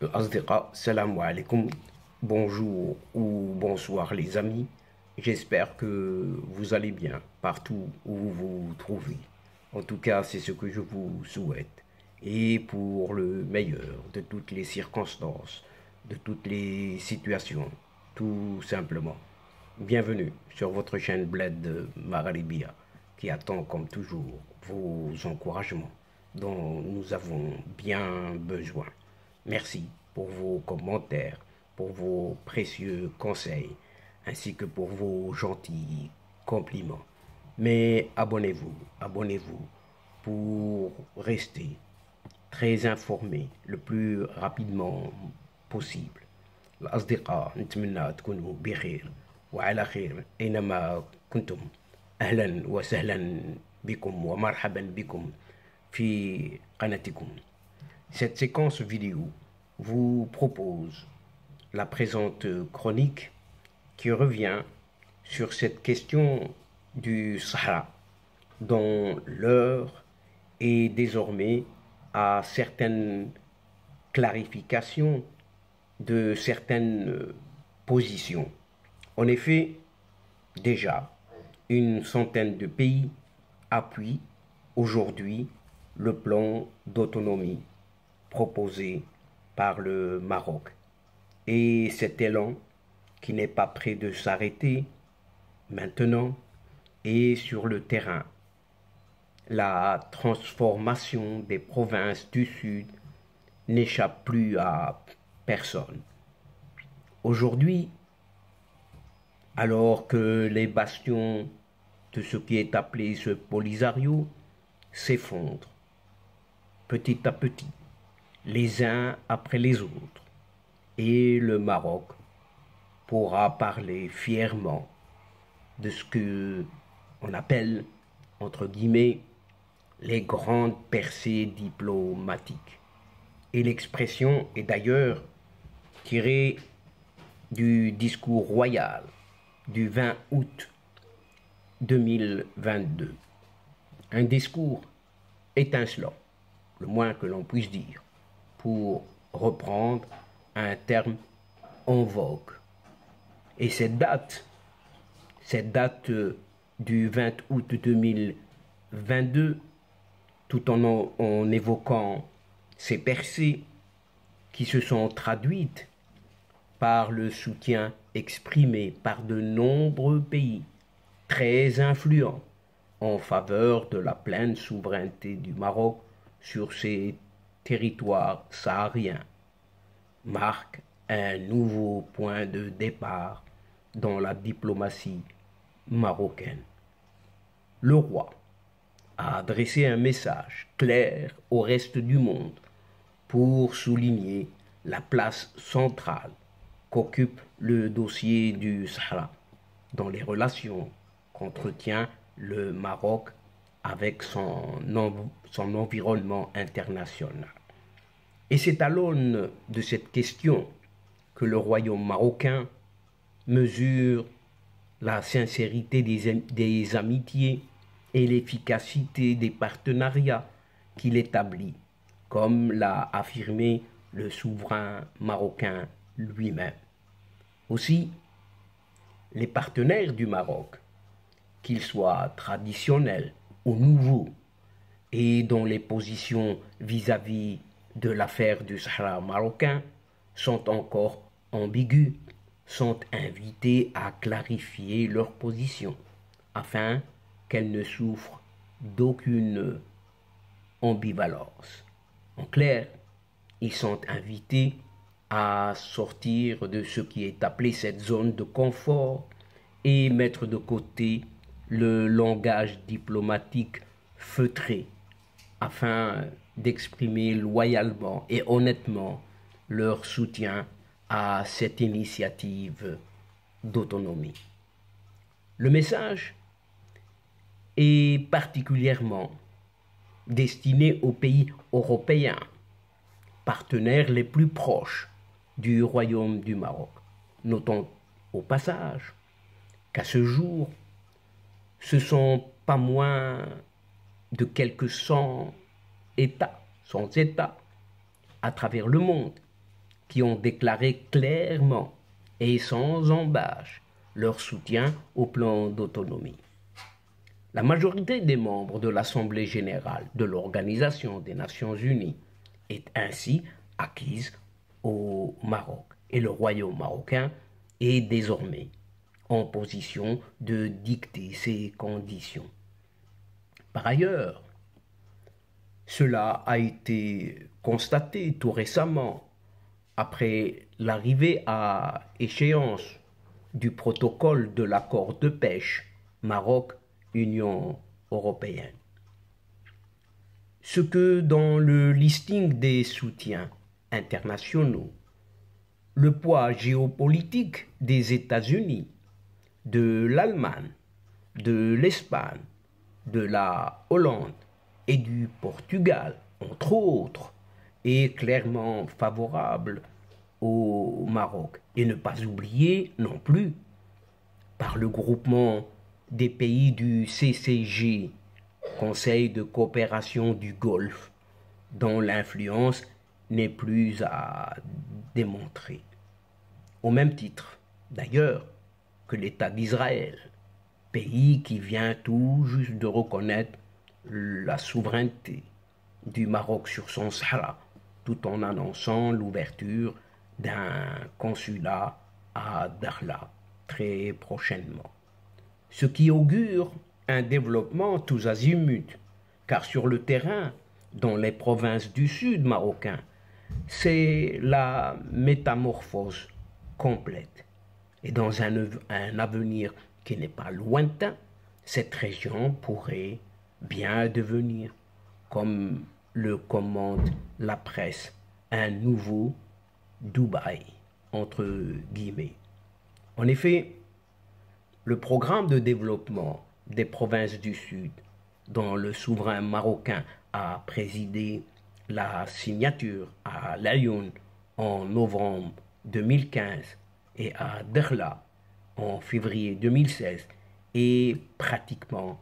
Asdiqa, salam alaikum, bonjour ou bonsoir les amis. J'espère que vous allez bien partout où vous vous trouvez. En tout cas, c'est ce que je vous souhaite. Et pour le meilleur de toutes les circonstances, de toutes les situations, tout simplement. Bienvenue sur votre chaîne Bled Magharibia qui attend comme toujours vos encouragements dont nous avons bien besoin. Merci pour vos commentaires, pour vos précieux conseils, ainsi que pour vos gentils compliments. Mais abonnez-vous pour rester très informé le plus rapidement possible. الأصدقاء نتمنى تكونوا بخير وعلى خير أينما كنتم. أهلا وسهلا بكم ومرحبا بكم في قناتكم. Cette séquence vidéo vous propose la présente chronique qui revient sur cette question du Sahara, dont l'heure est désormais à certaines clarifications de certaines positions. En effet, déjà, une centaine de pays appuient aujourd'hui le plan d'autonomie proposé par le Maroc. Et cet élan, qui n'est pas prêt de s'arrêter maintenant, est sur le terrain. La transformation des provinces du Sud n'échappe plus à personne. Aujourd'hui, alors que les bastions de ce qui est appelé ce Polisario s'effondrent petit à petit, les uns après les autres, et le Maroc pourra parler fièrement de ce que on appelle, entre guillemets, les grandes percées diplomatiques. Et l'expression est d'ailleurs tirée du discours royal du 20 août 2022. Un discours étincelant, le moins que l'on puisse dire, pour reprendre un terme en vogue. Et cette date du 20 août 2022, tout en évoquant ces percées qui se sont traduites par le soutien exprimé par de nombreux pays très influents en faveur de la pleine souveraineté du Maroc sur ses territoires sahariens, marque un nouveau point de départ dans la diplomatie marocaine. Le roi a adressé un message clair au reste du monde pour souligner la place centrale qu'occupe le dossier du Sahara dans les relations qu'entretient le Maroc avec son environnement international. Et c'est à l'aune de cette question que le royaume marocain mesure la sincérité des amitiés et l'efficacité des partenariats qu'il établit, comme l'a affirmé le souverain marocain lui-même. Aussi, les partenaires du Maroc, qu'ils soient traditionnels ou nouveaux, et dont les positions vis-à-vis de l'affaire du Sahara marocain sont encore ambiguës, sont invités à clarifier leur position afin qu'elle ne souffre d'aucune ambivalence. En clair, ils sont invités à sortir de ce qui est appelé cette zone de confort et mettre de côté le langage diplomatique feutré afin d'exprimer loyalement et honnêtement leur soutien à cette initiative d'autonomie. Le message est particulièrement destiné aux pays européens, partenaires les plus proches du Royaume du Maroc. Notons au passage qu'à ce jour, ce sont pas moins de quelques 100 États à travers le monde qui ont déclaré clairement et sans embâche leur soutien au plan d'autonomie. La majorité des membres de l'Assemblée générale de l'Organisation des Nations unies est ainsi acquise au Maroc et le royaume marocain est désormais en position de dicter ses conditions. Par ailleurs, cela a été constaté tout récemment après l'arrivée à échéance du protocole de l'accord de pêche Maroc-Union européenne. Ce que dans le listing des soutiens internationaux, le poids géopolitique des États-Unis, de l'Allemagne, de l'Espagne, de la Hollande et du Portugal, entre autres, est clairement favorable au Maroc. Et ne pas oublier non plus, par le groupement des pays du CCG, Conseil de coopération du Golfe, dont l'influence n'est plus à démontrer. Au même titre, d'ailleurs, que l'État d'Israël, pays qui vient tout juste de reconnaître la souveraineté du Maroc sur son Sahara, tout en annonçant l'ouverture d'un consulat à Dakhla très prochainement. Ce qui augure un développement tous azimuts, car sur le terrain, dans les provinces du sud marocain, c'est la métamorphose complète. Et dans un avenir qui n'est pas lointain, cette région pourrait bien devenir, comme le commande la presse, un nouveau Dubaï, entre guillemets. En effet, le programme de développement des provinces du Sud, dont le souverain marocain a présidé la signature à Laayoune en novembre 2015 et à Dakhla en février 2016, est pratiquement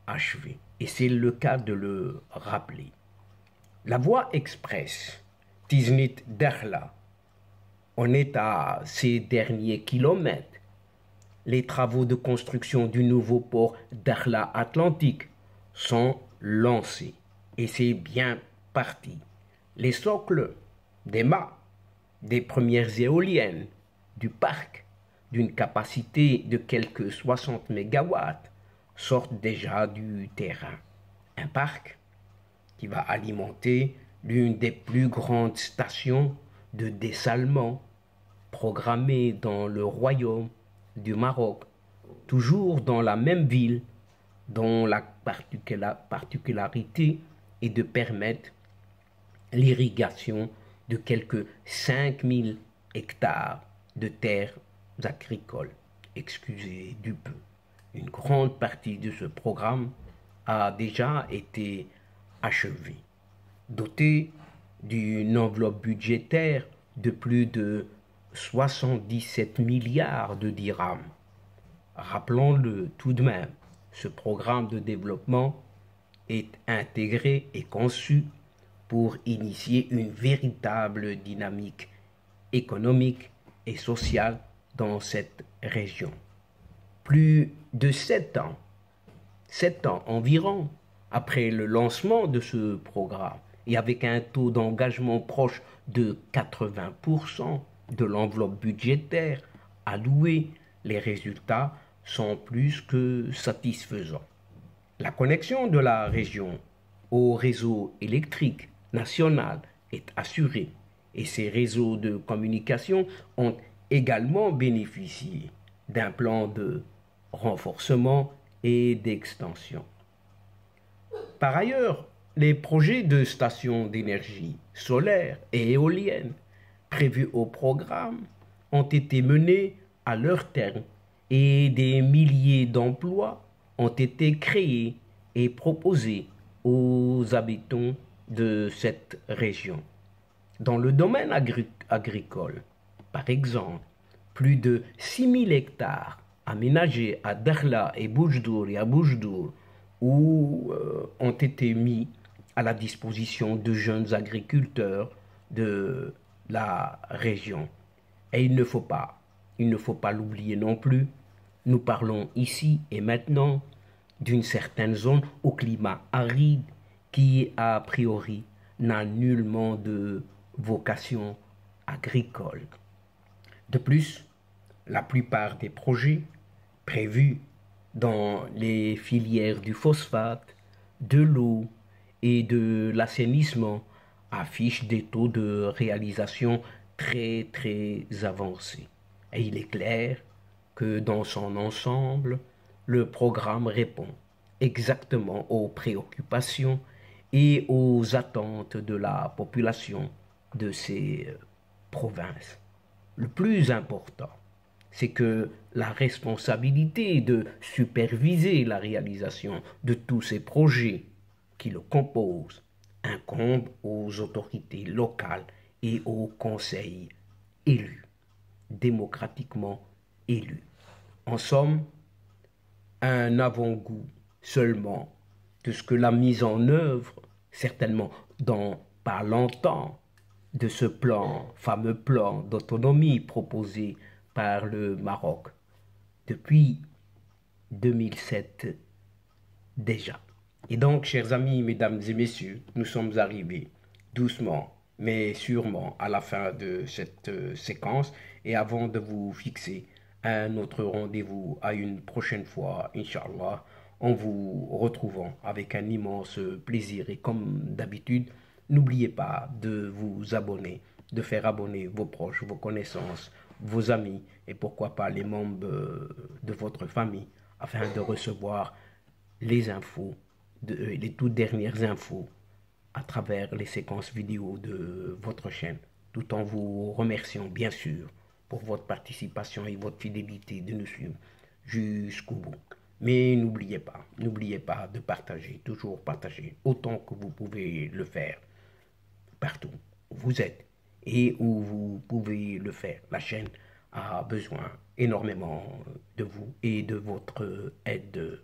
achevé. Et c'est le cas de le rappeler. La voie express Tiznit-Dakhla en est à ses derniers kilomètres. Les travaux de construction du nouveau port Dakhla Atlantique sont lancés et c'est bien parti. Les socles des mâts des premières éoliennes du parc d'une capacité de quelques 60 MW sortent déjà du terrain. Un parc qui va alimenter l'une des plus grandes stations de dessalement programmées dans le royaume du Maroc, toujours dans la même ville, dont la particularité est de permettre l'irrigation de quelques 5000 hectares de terres agricoles. Excusez du peu. Une grande partie de ce programme a déjà été achevée. Doté d'une enveloppe budgétaire de plus de 77 milliards de dirhams. Rappelons-le tout de même, ce programme de développement est intégré et conçu pour initier une véritable dynamique économique et sociale dans cette région. Plus de 7 ans environ après le lancement de ce programme, et avec un taux d'engagement proche de 80% de l'enveloppe budgétaire allouée, les résultats sont plus que satisfaisants. La connexion de la région au réseau électrique national est assurée et ces réseaux de communication ont également bénéficié d'un plan de renforcement et d'extension. Par ailleurs, les projets de stations d'énergie solaire et éolienne prévus au programme ont été menés à leur terme et des milliers d'emplois ont été créés et proposés aux habitants de cette région. Dans le domaine agricole, par exemple, plus de 6000 hectares aménagés à Dakhla et à Boujdour ont été mis à la disposition de jeunes agriculteurs de la région. Et il ne faut pas l'oublier non plus. Nous parlons ici et maintenant d'une certaine zone au climat aride qui, a priori, n'a nullement de vocation agricole. De plus, la plupart des projets prévus dans les filières du phosphate, de l'eau et de l'assainissement affichent des taux de réalisation très très avancés. Et il est clair que dans son ensemble, le programme répond exactement aux préoccupations et aux attentes de la population de ces provinces. Le plus important, c'est que la responsabilité de superviser la réalisation de tous ces projets qui le composent incombe aux autorités locales et aux conseils élus, démocratiquement élus. En somme, un avant-goût seulement de ce que la mise en œuvre, certainement dans pas longtemps, de ce fameux plan d'autonomie proposé par le Maroc depuis 2007 déjà. Et donc, chers amis, mesdames et messieurs, nous sommes arrivés doucement, mais sûrement à la fin de cette séquence. Et avant de vous fixer un autre rendez-vous à une prochaine fois, Inch'Allah, en vous retrouvant avec un immense plaisir. Et comme d'habitude, n'oubliez pas de vous abonner, de faire abonner vos proches, vos connaissances, vos amis et pourquoi pas les membres de votre famille afin de recevoir les infos, les toutes dernières infos à travers les séquences vidéo de votre chaîne, tout en vous remerciant bien sûr pour votre participation et votre fidélité de nous suivre jusqu'au bout. Mais n'oubliez pas de partager, toujours partager, autant que vous pouvez le faire, partout où vous êtes et où vous pouvez le faire. La chaîne a besoin énormément de vous et de votre aide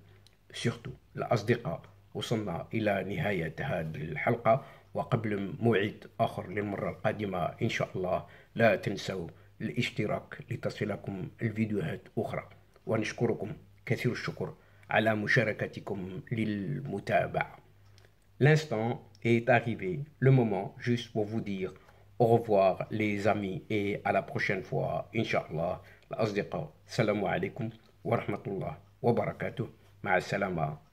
surtout. الأصدقاء وصلنا إلى نهاية هذه الحلقة وقبل موعد آخر للمرة القادمة إن شاء الله لا تنسوا الاشتراك لتصلكم الفيديوهات أخرى ونشكركم كثير الشكر على مشاركتكم للمتابعة. L'instant est arrivé, le moment juste pour vous dire au revoir les amis et à la prochaine fois, Inch'Allah. الأصدقاء السلام عليكم ورحمة الله وبركاته. مع السلامة.